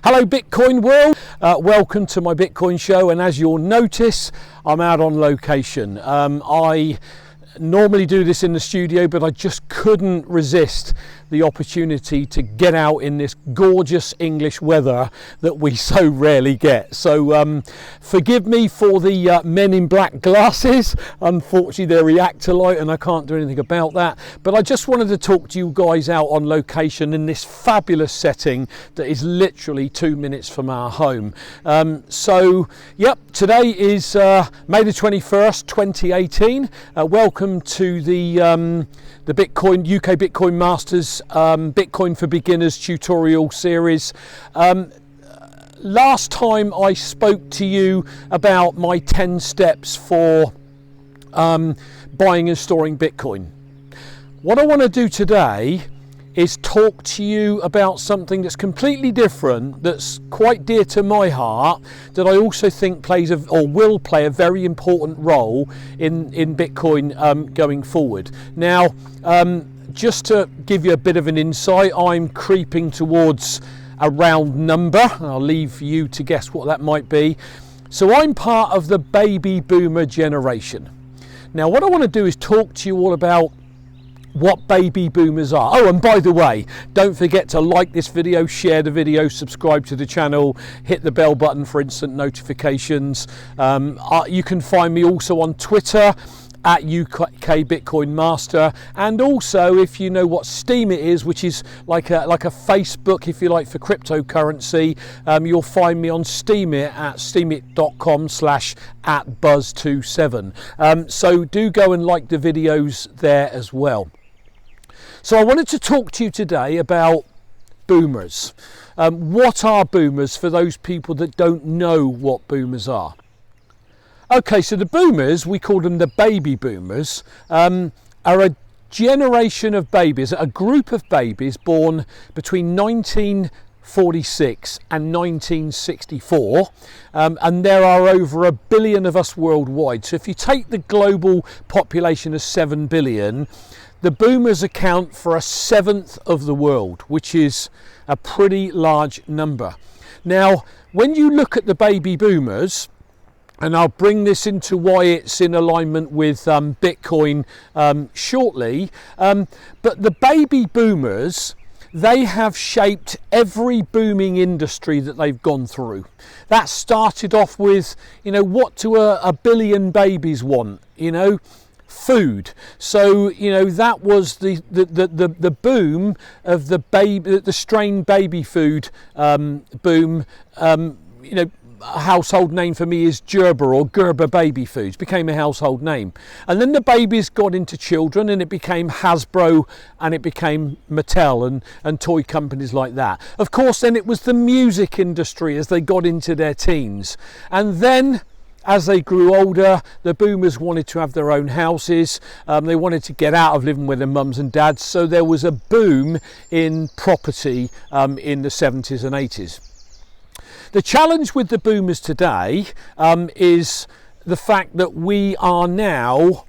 Hello Bitcoin world, welcome to my Bitcoin show, and as you'll notice I'm out on location. I normally do this in the studio, but I just couldn't resist the opportunity to get out in this gorgeous English weather that we so rarely get. So forgive me for the men in black glasses. Unfortunately they're reactor light and I can't do anything about that, but I just wanted to talk to you guys out on location in this fabulous setting that is literally 2 minutes from our home. So yep, today is May the 21st 2018. Welcome to the Bitcoin UK Bitcoin Masters Bitcoin for Beginners tutorial series. Last time I spoke to you about my 10 steps for buying and storing Bitcoin. What I want to do today is talk to you about something that's completely different, that's quite dear to my heart, that I also think will play a very important role in Bitcoin going forward. Now, just to give you a bit of an insight, I'm creeping towards a round number. I'll leave you to guess what that might be. So I'm part of the baby boomer generation. Now, what I want to do is talk to you all about what baby boomers are. Oh, and by the way, don't forget to like this video, share the video, subscribe to the channel, hit the bell button for instant notifications. You can find me also on Twitter at UK Bitcoin Master, and also if you know what Steem it is, which is like a Facebook, if you like, for cryptocurrency, you'll find me on Steemit at steemit.com/@buzz27. So do go and like the videos there as well. So I wanted to talk to you today about boomers. What are boomers, for those people that don't know what boomers are? Okay, so the boomers, we call them the baby boomers, are a generation of babies, a group of babies born between 1946 and 1964, and there are over 1 billion of us worldwide. So if you take the global population of 7 billion, the boomers account for 1/7 of the world, which is a pretty large number. Now, when you look at the baby boomers, and I'll bring this into why it's in alignment with Bitcoin shortly, but the baby boomers, they have shaped every booming industry that they've gone through. That started off with, what do a billion babies want? Food. So that was the boom of the strained baby food boom. A household name for me is Gerber or Gerber baby foods, became a household name. And then the babies got into children, and it became Hasbro, and it became Mattel and toy companies like that. Of course, then it was the music industry as they got into their teens. And then as they grew older, the boomers wanted to have their own houses. They wanted to get out of living with their mums and dads. So there was a boom in property in the 70s and 80s. The challenge with the boomers today is the fact that we are now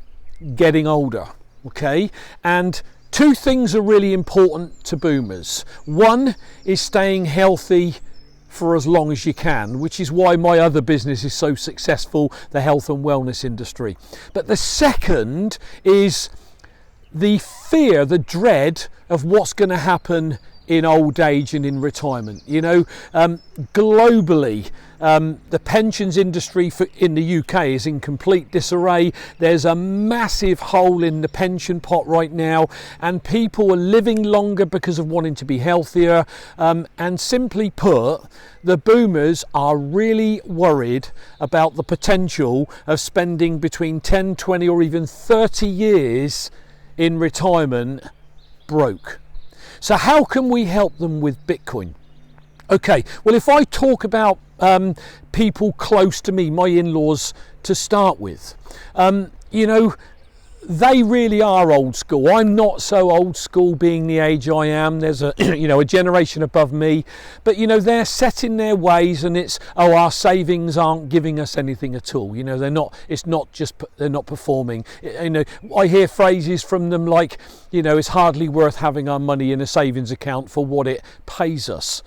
getting older, okay? And two things are really important to boomers. One is staying healthy for as long as you can, which is why my other business is so successful, the health and wellness industry. But the second is the fear, the dread of what's going to happen in old age and in retirement. Globally, the pensions industry in the UK is in complete disarray. There's a massive hole in the pension pot right now, and people are living longer because of wanting to be healthier. And simply put, the boomers are really worried about the potential of spending between 10, 20 or even 30 years in retirement broke. So how can we help them with Bitcoin? Okay, well, if I talk about people close to me, my in-laws to start with, they really are old school. I'm not so old school, being the age I am. There's a a generation above me, but they're set in their ways, and it's our savings aren't giving us anything at all. They're not. It's not just they're not performing. I hear phrases from them like, it's hardly worth having our money in a savings account for what it pays us.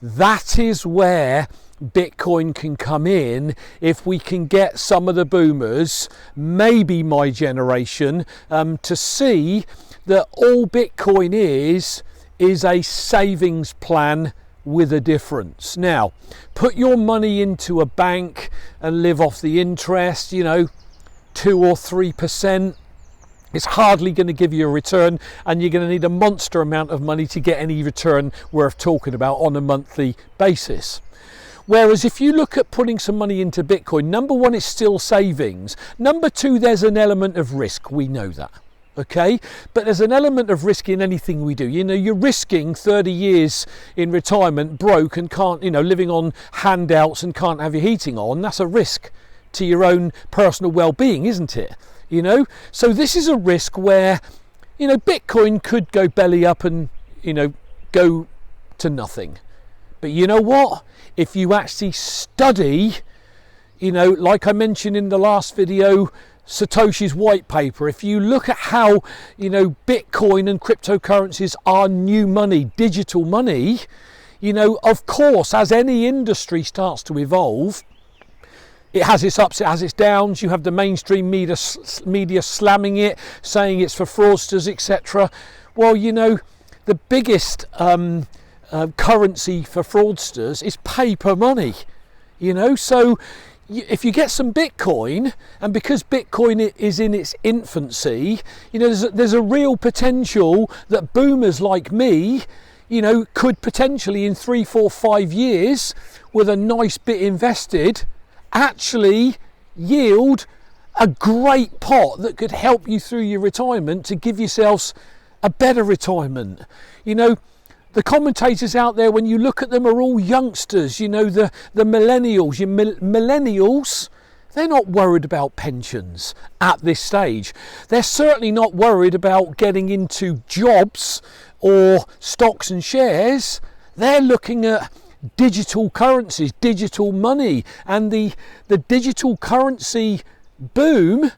that is where Bitcoin can come in if we can get some of the boomers, maybe my generation, to see that all Bitcoin is a savings plan with a difference. Now, put your money into a bank and live off the interest, 2 or 3%. It's hardly going to give you a return, and you're going to need a monster amount of money to get any return worth talking about on a monthly basis. Whereas if you look at putting some money into Bitcoin, number one, it's still savings. Number two, there's an element of risk. We know that. Okay, but there's an element of risk in anything we do. You're risking 30 years in retirement broke and can't, living on handouts and can't have your heating on. That's a risk to your own personal well-being, isn't it? So this is a risk where, Bitcoin could go belly up and, go to nothing. But you know what? If you actually study, like I mentioned in the last video, Satoshi's white paper, if you look at how, Bitcoin and cryptocurrencies are new money, digital money, of course, as any industry starts to evolve, it has its ups, it has its downs. You have the mainstream media slamming it, saying it's for fraudsters, etc. Well, the biggest currency for fraudsters is paper money, so if you get some Bitcoin, and because Bitcoin is in its infancy, there's a real potential that boomers like me, could potentially in 3, 4, 5 years with a nice bit invested actually yield a great pot that could help you through your retirement to give yourselves a better retirement. The commentators out there, when you look at them, are all youngsters, the millennials. Millennials, they're not worried about pensions at this stage. They're certainly not worried about getting into jobs or stocks and shares. They're looking at digital currencies, digital money, and the digital currency boom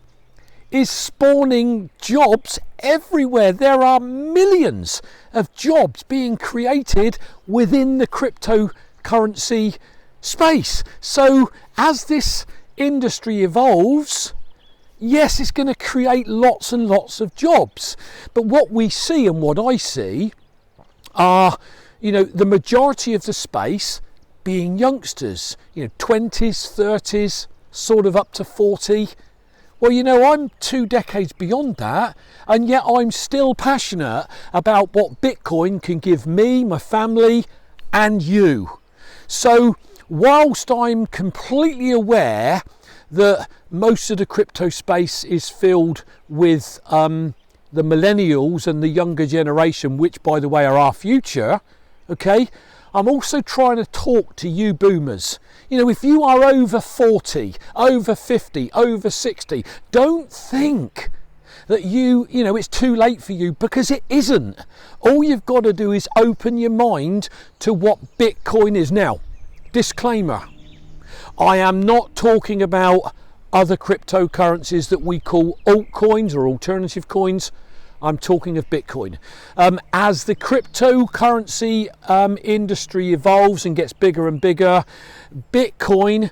is spawning jobs everywhere. There are millions of jobs being created within the cryptocurrency space. So as this industry evolves, yes, it's going to create lots and lots of jobs. But what we see and what I see are, the majority of the space being youngsters, 20s, 30s, sort of up to 40. Well, I'm 2 decades beyond that, and yet I'm still passionate about what Bitcoin can give me, my family, and you. So whilst I'm completely aware that most of the crypto space is filled with the millennials and the younger generation, which, by the way, are our future, okay, I'm also trying to talk to you boomers. If you are over 40, over 50, over 60, don't think that it's too late for you, because it isn't. All you've got to do is open your mind to what Bitcoin is. Now, disclaimer, I am not talking about other cryptocurrencies that we call altcoins or alternative coins. I'm talking of Bitcoin. As the cryptocurrency industry evolves and gets bigger and bigger, Bitcoin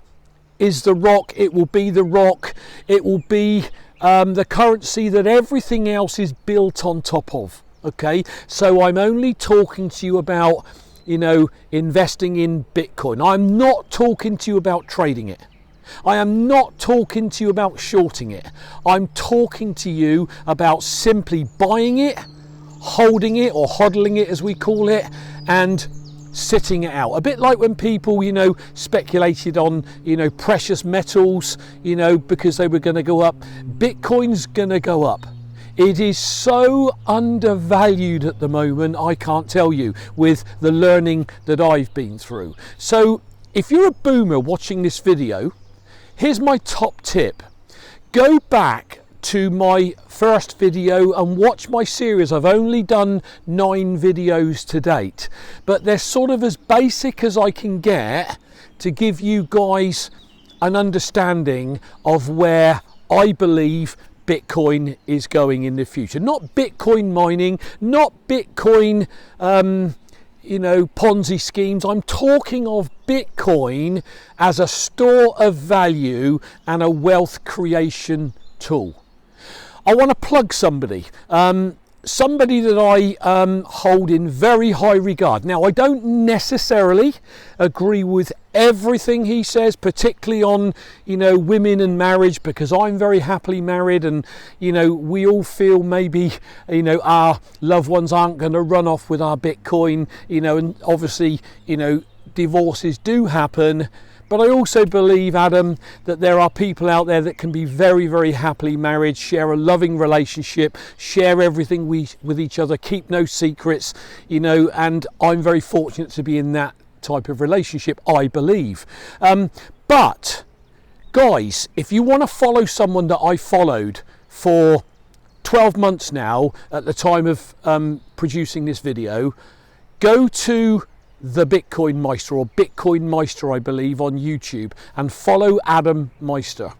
is the rock. It will be the rock. It will be the currency that everything else is built on top of. Okay, so I'm only talking to you about, investing in Bitcoin. I'm not talking to you about trading it. I am not talking to you about shorting it. I'm talking to you about simply buying it, holding it, or hodling it as we call it, and sitting it out. A bit like when people, speculated on, precious metals, because they were going to go up. Bitcoin's going to go up. It is so undervalued at the moment, I can't tell you, with the learning that I've been through. So if you're a boomer watching this video, here's my top tip. Go back to my first video and watch my series. I've only done 9 videos to date, but they're sort of as basic as I can get to give you guys an understanding of where I believe Bitcoin is going in the future. Not Bitcoin mining, not Bitcoin Ponzi schemes. I'm talking of Bitcoin as a store of value and a wealth creation tool. I want to plug somebody. Somebody that I hold in very high regard. Now, I don't necessarily agree with everything he says, particularly on, women and marriage, because I'm very happily married, and, we all feel maybe, our loved ones aren't going to run off with our Bitcoin, and obviously, divorces do happen. But I also believe, Adam, that there are people out there that can be very, very happily married, share a loving relationship, share everything with each other, keep no secrets, and I'm very fortunate to be in that type of relationship, I believe. But, guys, if you want to follow someone that I followed for 12 months now at the time of producing this video, go to the Bitcoin Meister, or Bitcoin Meister, I believe, on YouTube, and follow Adam Meister.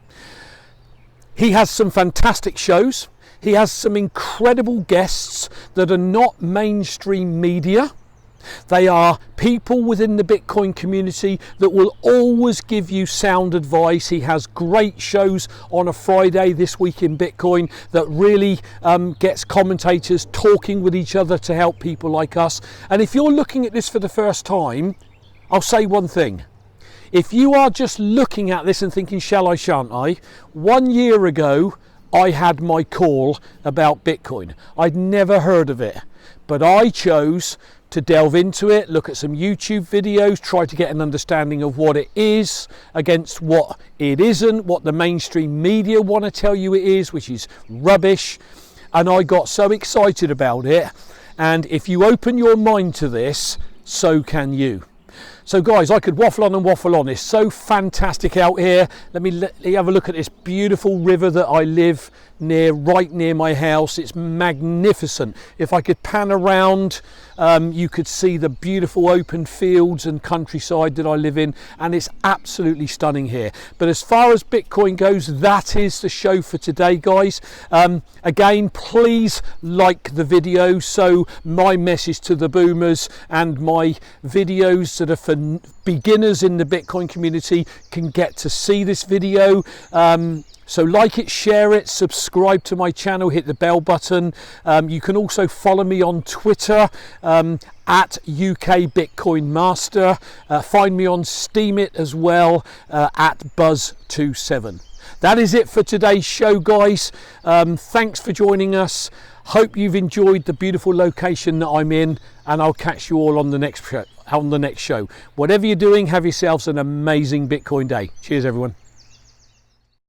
He has some fantastic shows. He has some incredible guests that are not mainstream media. They are people within the Bitcoin community that will always give you sound advice. He has great shows on a Friday, This Week in Bitcoin, that really gets commentators talking with each other to help people like us. And if you're looking at this for the first time, I'll say one thing. If you are just looking at this and thinking, shall I, shan't I? 1 year ago, I had my call about Bitcoin. I'd never heard of it, but I chose to delve into it, look at some YouTube videos, try to get an understanding of what it is against what it isn't, what the mainstream media want to tell you it is, which is rubbish. And I got so excited about it. And if you open your mind to this, so can you. So guys, I could waffle on and waffle on. It's so fantastic out here. Let me have a look at this beautiful river that I live near, right near my house. It's magnificent. If I could pan around, you could see the beautiful open fields and countryside that I live in, and it's absolutely stunning here. But as far as Bitcoin goes, that is the show for today, guys. Again, please like the video, so my message to the boomers and my videos that are for beginners in the Bitcoin community can get to see this video. So like it, share it, subscribe to my channel, hit the bell button. You can also follow me on Twitter at UK Bitcoin Master. Find me on Steemit as well at Buzz27. That is it for today's show, guys. Thanks for joining us. Hope you've enjoyed the beautiful location that I'm in, and I'll catch you all on the next show. Whatever you're doing, have yourselves an amazing Bitcoin day. Cheers, everyone.